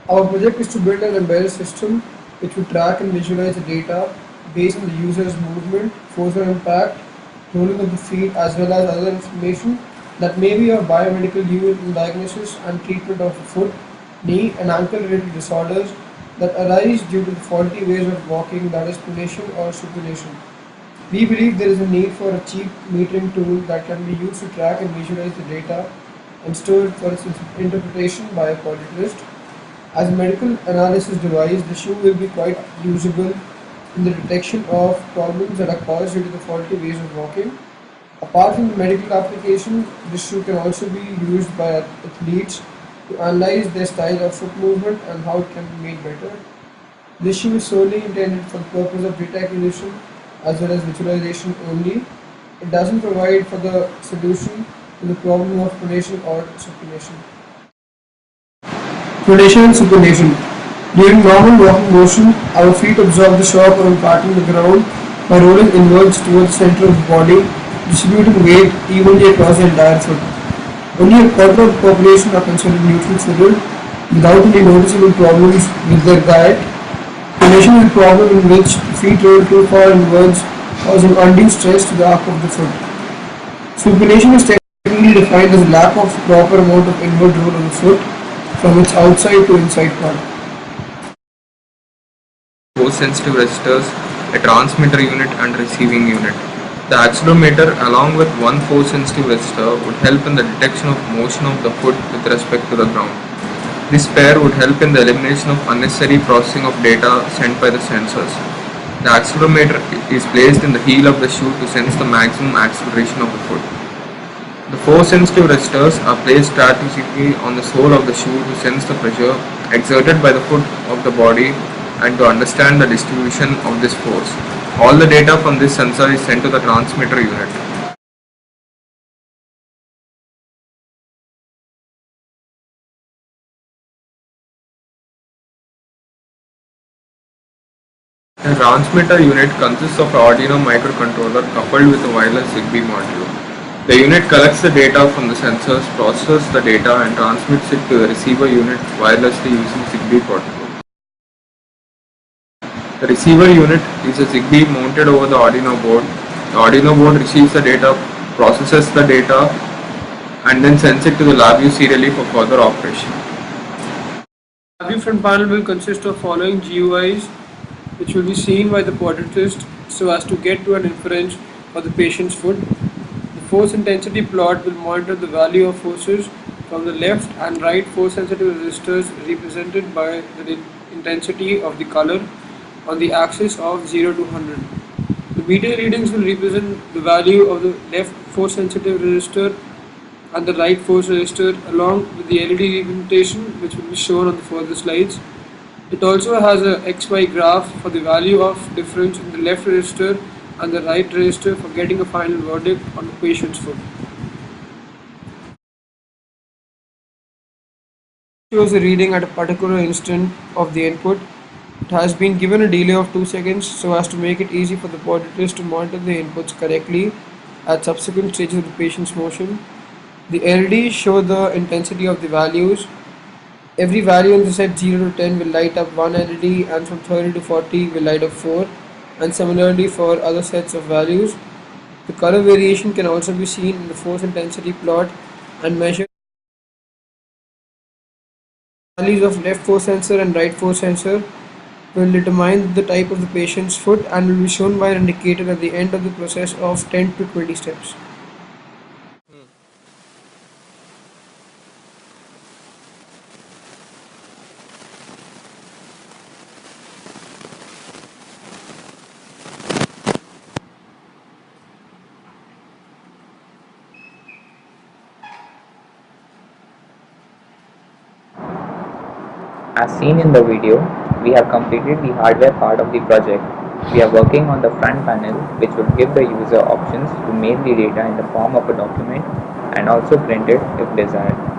Our project is to build an embedded system which will track and visualize the data based on the user's movement, force or impact, rolling of the feet, as well as other information that may be of biomedical use in diagnosis and treatment of foot, knee, and ankle related disorders that arise due to the faulty ways of walking, that is pronation or supination. We believe there is a need for a cheap metering tool that can be used to track and visualize the data and store it for its interpretation by a podiatrist. As a medical analysis device, the shoe will be quite usable in the detection of problems that are caused due to the faulty ways of walking. Apart from the medical application, this shoe can also be used by athletes to analyze their style of foot movement and how it can be made better. This shoe is solely intended for the purpose of data acquisition as well as visualization only. It doesn't provide for the solution to the problem of pronation or supination. Pronation and supination. During normal walking motion, our feet absorb the shock or impact on the ground by rolling inwards towards the center of the body, distributing weight evenly across the entire foot. Only a quarter of the population are considered neutral footed without any noticeable problems with their diet. Pronation is a problem in which feet roll too far inwards, causing undue stress to the arc of the foot. Supination is technically defined as a lack of proper amount of inward roll of the foot from its outside to inside part. Force sensitive resistors, a transmitter unit and receiving unit. The accelerometer along with one force sensitive resistor would help in the detection of motion of the foot with respect to the ground. This pair would help in the elimination of unnecessary processing of data sent by the sensors. The accelerometer is placed in the heel of the shoe to sense the maximum acceleration of the foot. The force sensitive resistors are placed strategically on the sole of the shoe to sense the pressure exerted by the foot of the body and to understand the distribution of this force. All the data from this sensor is sent to the transmitter unit. The transmitter unit consists of an Arduino microcontroller coupled with a wireless Zigbee module. The unit collects the data from the sensors, processes the data and transmits it to the receiver unit wirelessly using Zigbee protocol. The receiver unit is a Zigbee mounted over the Arduino board. The Arduino board receives the data, processes the data and then sends it to the LabVIEW serially for further operation. LabVIEW front panel will consist of following GUIs which will be seen by the podiatrist so as to get to an inference for the patient's foot. The force intensity plot will monitor the value of forces from the left and right force sensitive resistors represented by the intensity of the color on the axis of 0 to 100. The meter readings will represent the value of the left force sensitive resistor and the right force resistor along with the LED representation which will be shown on the further slides. It also has a XY graph for the value of difference in the left resistor and the right resistor for getting a final verdict on the patient's foot. It shows a reading at a particular instant of the input. It has been given a delay of 2 seconds so as to make it easy for the podiatrist to monitor the inputs correctly at subsequent stages of the patient's motion. The LEDs show the intensity of the values. Every value in the set 0 to 10 will light up one LED and from 30 to 40 will light up 4, and similarly for other sets of values. The color variation can also be seen in the force intensity plot and measure values of left force sensor and right force sensor will determine the type of the patient's foot and will be shown by an indicator at the end of the process of 10 to 20 steps. As seen in the video, we have completed the hardware part of the project. We are working on the front panel, which will give the user options to mail the data in the form of a document and also print it if desired.